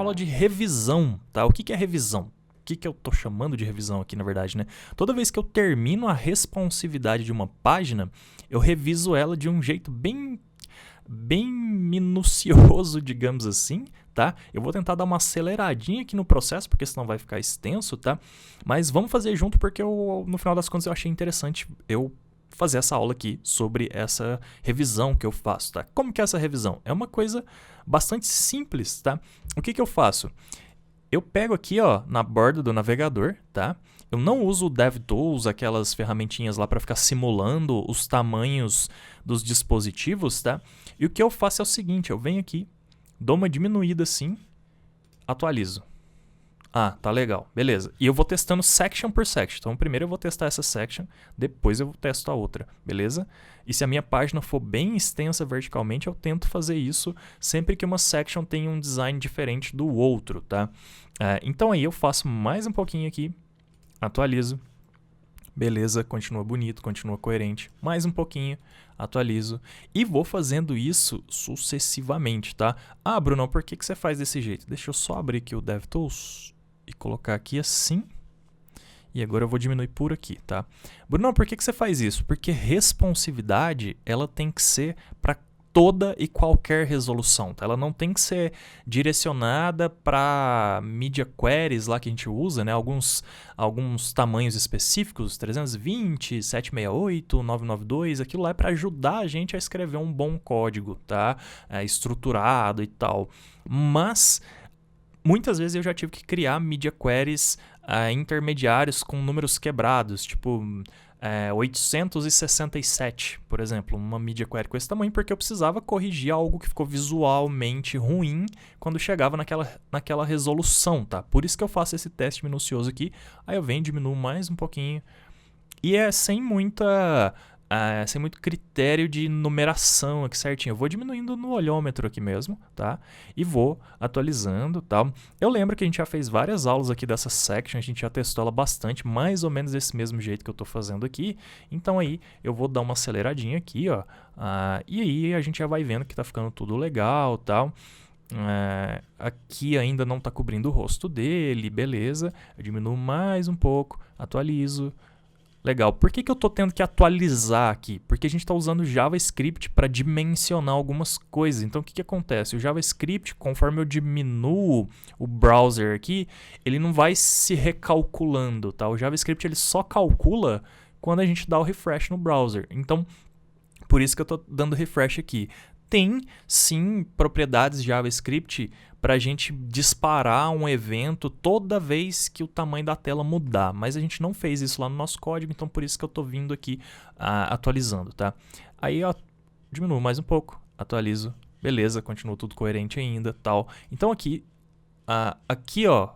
aula de revisão, tá? O que que é revisão? O que que eu tô chamando de revisão aqui, na verdade, né? Toda vez que eu termino a responsividade de uma página, eu reviso ela de um jeito bem minucioso, digamos assim, tá? Eu vou tentar dar uma aceleradinha aqui no processo, porque senão vai ficar extenso, tá? Mas vamos fazer junto, porque no final das contas eu achei interessante eu fazer essa aula aqui sobre essa revisão que eu faço, tá? Como que é essa revisão? É uma coisa bastante simples, tá? O que que eu faço? Eu pego aqui, ó, na borda do navegador, tá? Eu não uso o DevTools, aquelas ferramentinhas lá para ficar simulando os tamanhos dos dispositivos, tá? E o que eu faço é o seguinte, eu venho aqui, dou uma diminuída assim, atualizo. Ah, tá legal, beleza. E eu vou testando section por section. Então, primeiro eu vou testar essa section, depois eu testo a outra, beleza? E se a minha página for bem extensa verticalmente, eu tento fazer isso sempre que uma section tem um design diferente do outro, tá? Então aí eu faço mais um pouquinho aqui, atualizo, beleza, continua bonito, continua coerente, mais um pouquinho, atualizo e vou fazendo isso sucessivamente, tá? Ah, Bruno, por que você faz desse jeito? Deixa eu só abrir aqui o DevTools e colocar aqui assim. E agora eu vou diminuir por aqui, tá? Bruno, por que você faz isso? Porque responsividade, ela tem que ser para toda e qualquer resolução, tá? Ela não tem que ser direcionada para media queries lá que a gente usa, né? Alguns tamanhos específicos, 320, 768, 992, aquilo lá é para ajudar a gente a escrever um bom código, tá? Estruturado e tal. Mas muitas vezes eu já tive que criar media queries intermediários com números quebrados, tipo 867, por exemplo, uma media query com esse tamanho, porque eu precisava corrigir algo que ficou visualmente ruim quando chegava naquela resolução, tá? Por isso que eu faço esse teste minucioso aqui, aí eu venho e diminuo mais um pouquinho, e é sem muito critério de numeração aqui certinho. Eu vou diminuindo no olhômetro aqui mesmo, tá? E vou atualizando, tal. Eu lembro que a gente já fez várias aulas aqui dessa section, a gente já testou ela bastante, mais ou menos desse mesmo jeito que eu tô fazendo aqui. Então aí eu vou dar uma aceleradinha aqui, ó. E aí a gente já vai vendo que tá ficando tudo legal, tal. Aqui ainda não tá cobrindo o rosto dele, beleza. Eu diminuo mais um pouco, atualizo. Legal. Por que eu estou tendo que atualizar aqui? Porque a gente está usando o JavaScript para dimensionar algumas coisas. Então, o que acontece? O JavaScript, conforme eu diminuo o browser aqui, ele não vai se recalculando, tá? O JavaScript ele só calcula quando a gente dá o refresh no browser. Então, por isso que eu estou dando refresh aqui. Tem, sim, propriedades de JavaScript para a gente disparar um evento toda vez que o tamanho da tela mudar, mas a gente não fez isso lá no nosso código, então por isso que eu estou vindo aqui atualizando, tá? Aí eu diminuo mais um pouco, atualizo, beleza, continua tudo coerente ainda, tal. Então aqui, ó,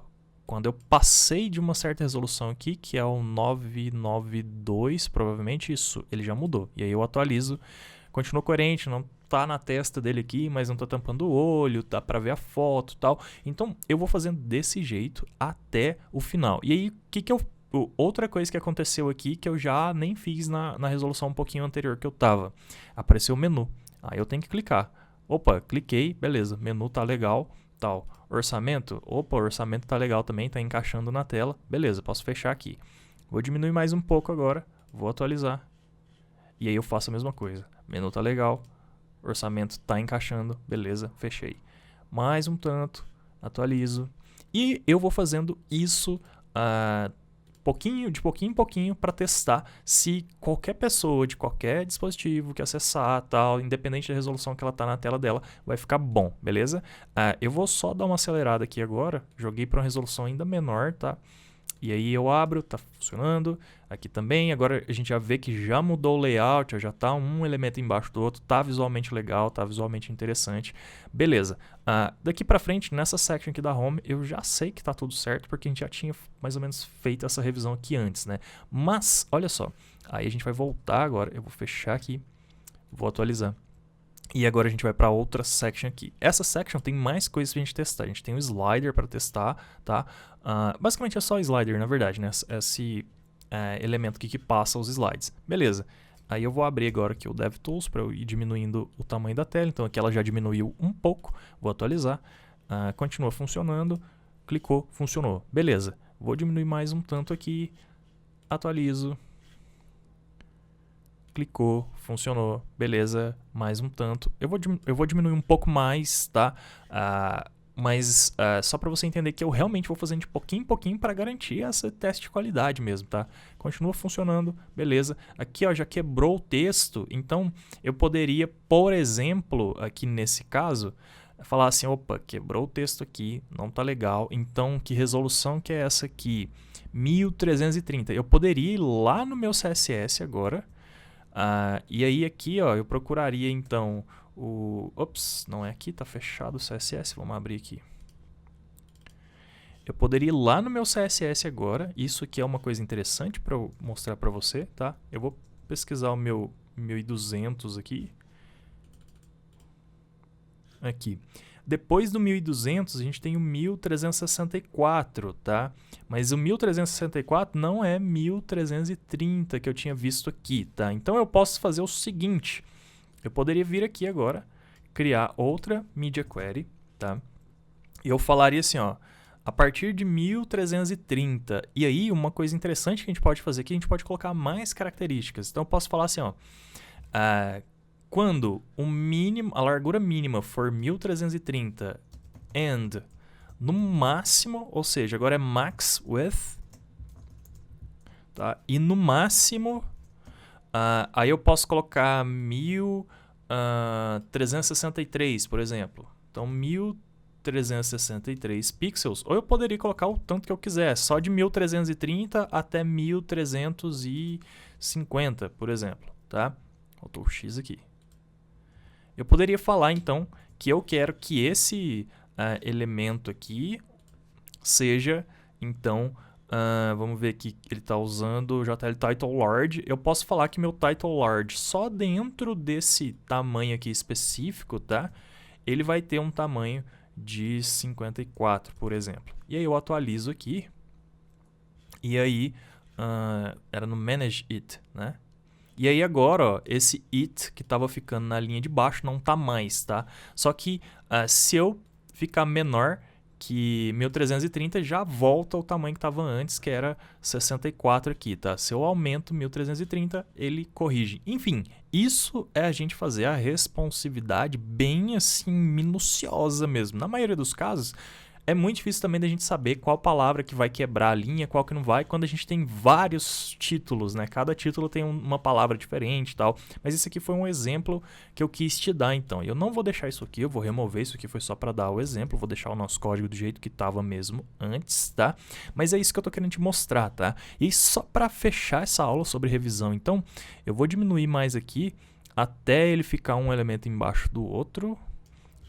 quando eu passei de uma certa resolução aqui, que é o 992, provavelmente isso, ele já mudou. E aí eu atualizo, continua coerente, não tá na testa dele aqui, mas não tá tampando o olho, dá pra ver a foto e tal. Então, eu vou fazendo desse jeito até o final. E aí, outra coisa que aconteceu aqui, que eu já nem fiz na resolução um pouquinho anterior que eu tava. Apareceu o menu. Aí eu tenho que clicar. Opa, cliquei, beleza, menu tá legal, tal. Orçamento, opa, o orçamento tá legal também, tá encaixando na tela. Beleza, posso fechar aqui. Vou diminuir mais um pouco agora, vou atualizar. E aí eu faço a mesma coisa. Menu tá legal, orçamento tá encaixando, beleza, fechei. Mais um tanto, atualizo. E eu vou fazendo isso de pouquinho em pouquinho para testar se qualquer pessoa de qualquer dispositivo que acessar, tal, independente da resolução que ela tá na tela dela, vai ficar bom, beleza? Eu vou só dar uma acelerada aqui agora, joguei para uma resolução ainda menor, tá? E aí eu abro, tá funcionando, aqui também, agora a gente já vê que já mudou o layout, já tá um elemento embaixo do outro, tá visualmente legal, tá visualmente interessante, beleza. Daqui pra frente, nessa section aqui da home, eu já sei que tá tudo certo, porque a gente já tinha mais ou menos feito essa revisão aqui antes, né? Mas, olha só, aí a gente vai voltar agora, eu vou fechar aqui, vou atualizar. E agora a gente vai para outra section aqui. Essa section tem mais coisas pra gente testar. A gente tem um slider para testar, tá? Basicamente é só o slider, na verdade, né? Esse elemento aqui que passa os slides. Beleza. Aí eu vou abrir agora aqui o DevTools para eu ir diminuindo o tamanho da tela. Então aqui ela já diminuiu um pouco. Vou atualizar. continua funcionando, clicou, funcionou. Beleza, vou diminuir mais um tanto aqui, atualizo, clicou, funcionou, beleza, mais um tanto. Eu vou diminuir um pouco mais, tá? Mas só para você entender que eu realmente vou fazendo de pouquinho em pouquinho para garantir esse teste de qualidade mesmo, tá? Continua funcionando, beleza. Aqui, ó, já quebrou o texto, então eu poderia, por exemplo, aqui nesse caso, falar assim, opa, quebrou o texto aqui, não tá legal, então que resolução que é essa aqui? 1330. Eu poderia ir lá no meu CSS agora, e aí aqui, ó, eu procuraria então ops, não é aqui, tá fechado o CSS, vamos abrir aqui. Eu poderia ir lá no meu CSS agora, isso aqui é uma coisa interessante para eu mostrar para você, tá? Eu vou pesquisar o meu 1200 aqui. Aqui. Depois do 1200, a gente tem o 1364, tá? Mas o 1364 não é 1330 que eu tinha visto aqui, tá? Então eu posso fazer o seguinte, eu poderia vir aqui agora, criar outra Media Query, tá? E eu falaria assim, ó, a partir de 1330. E aí, uma coisa interessante que a gente pode fazer aqui, a gente pode colocar mais características. Então eu posso falar assim, ó, quando a largura mínima for 1330 and no máximo, ou seja, agora é max width, tá? E no máximo, aí eu posso colocar 1363, por exemplo. Então, 1363 pixels, ou eu poderia colocar o tanto que eu quiser, só de 1330 até 1350, por exemplo, tá? Faltou o X aqui. Eu poderia falar, então, que eu quero que esse elemento aqui seja, então, vamos ver aqui, ele está usando o JL Title Large. Eu posso falar que meu Title Large, só dentro desse tamanho aqui específico, tá? Ele vai ter um tamanho de 54, por exemplo. E aí eu atualizo aqui, e aí era no Manage It, né? E aí agora, ó, esse it que estava ficando na linha de baixo não está mais, tá? Só que se eu ficar menor que 1330, já volta ao tamanho que estava antes, que era 64 aqui, tá? Se eu aumento 1330, ele corrige. Enfim, isso é a gente fazer a responsividade bem assim, minuciosa mesmo. Na maioria dos casos, é muito difícil também da gente saber qual palavra que vai quebrar a linha, qual que não vai, quando a gente tem vários títulos, né? Cada título tem uma palavra diferente e tal. Mas esse aqui foi um exemplo que eu quis te dar, então. Eu não vou deixar isso aqui, eu vou remover isso aqui, foi só para dar o exemplo. Vou deixar o nosso código do jeito que estava mesmo antes, tá? Mas é isso que eu tô querendo te mostrar, tá? E só para fechar essa aula sobre revisão, então, eu vou diminuir mais aqui até ele ficar um elemento embaixo do outro.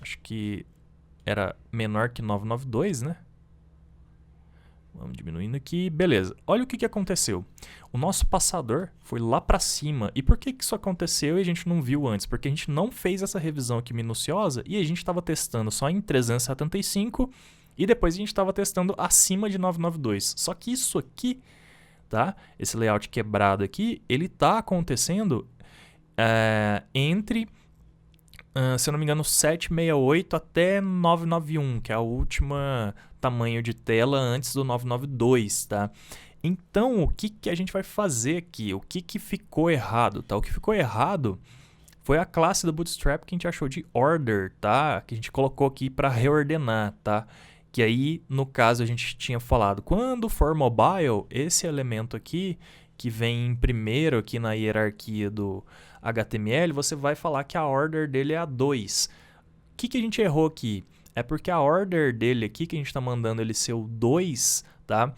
Acho que era menor que 992, né? Vamos diminuindo aqui. Beleza. Olha o que aconteceu. O nosso passador foi lá para cima. E por que isso aconteceu e a gente não viu antes? Porque a gente não fez essa revisão aqui minuciosa e a gente estava testando só em 375 e depois a gente estava testando acima de 992. Só que isso aqui, tá? Esse layout quebrado aqui, ele está acontecendo entre... se eu não me engano, 768 até 991, que é a última tamanho de tela antes do 992, tá? Então, o que a gente vai fazer aqui? O que ficou errado, tá? O que ficou errado foi a classe do Bootstrap que a gente achou de order, tá? Que a gente colocou aqui para reordenar, tá? Que aí, no caso, a gente tinha falado, quando for mobile, esse elemento aqui, que vem primeiro aqui na hierarquia do HTML, você vai falar que a order dele é a 2. O que a gente errou aqui? É porque a order dele aqui, que a gente está mandando ele ser o 2, tá?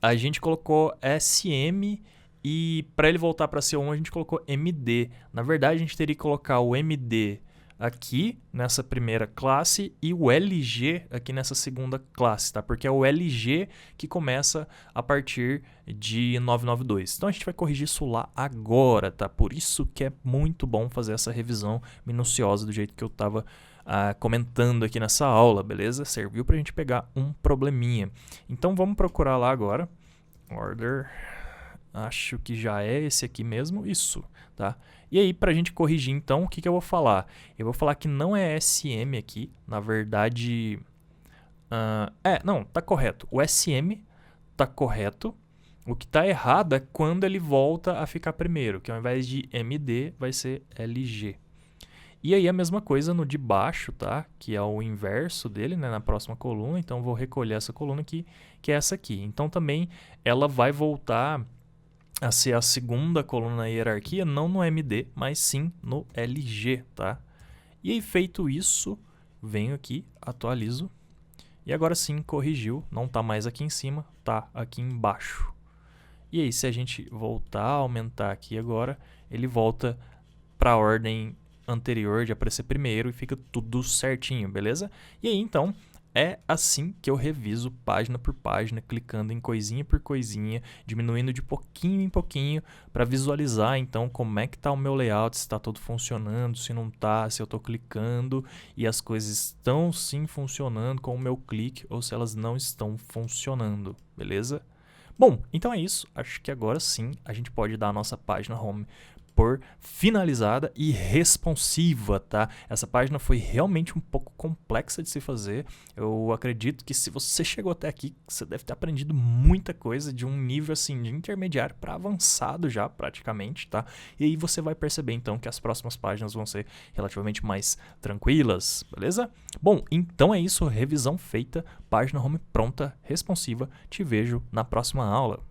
A gente colocou SM e para ele voltar para ser 1 a gente colocou MD. Na verdade, a gente teria que colocar o MD aqui nessa primeira classe e o LG aqui nessa segunda classe, tá? Porque é o LG que começa a partir de 992. Então a gente vai corrigir isso lá agora, tá? Por isso que é muito bom fazer essa revisão minuciosa do jeito que eu estava comentando aqui nessa aula, beleza? Serviu para a gente pegar um probleminha. Então vamos procurar lá agora. Order, acho que já é esse aqui mesmo, isso, tá? E aí, para a gente corrigir, então, o que eu vou falar? Eu vou falar que não é SM aqui, na verdade, Não, tá correto. O SM tá correto. O que tá errado é quando ele volta a ficar primeiro, que ao invés de MD vai ser LG. E aí a mesma coisa no de baixo, tá? Que é o inverso dele, né? Na próxima coluna. Então vou recolher essa coluna aqui, que é essa aqui. Então também ela vai voltar a ser a segunda coluna na hierarquia, não no MD, mas sim no LG, tá? E aí feito isso, venho aqui, atualizo. E agora sim corrigiu, não está mais aqui em cima, está aqui embaixo. E aí se a gente voltar a aumentar aqui agora, ele volta para a ordem anterior de aparecer primeiro e fica tudo certinho, beleza? E aí então é assim que eu reviso página por página, clicando em coisinha por coisinha, diminuindo de pouquinho em pouquinho para visualizar então como é que está o meu layout, se está todo funcionando, se não está, se eu estou clicando e as coisas estão sim funcionando com o meu clique ou se elas não estão funcionando, beleza? Bom, então é isso. Acho que agora sim a gente pode dar a nossa página home por finalizada e responsiva, tá? Essa página foi realmente um pouco complexa de se fazer. Eu acredito que se você chegou até aqui, você deve ter aprendido muita coisa de um nível assim de intermediário para avançado já praticamente, tá? E aí você vai perceber então que as próximas páginas vão ser relativamente mais tranquilas, beleza? Bom, então é isso, revisão feita, página home pronta, responsiva. Te vejo na próxima aula.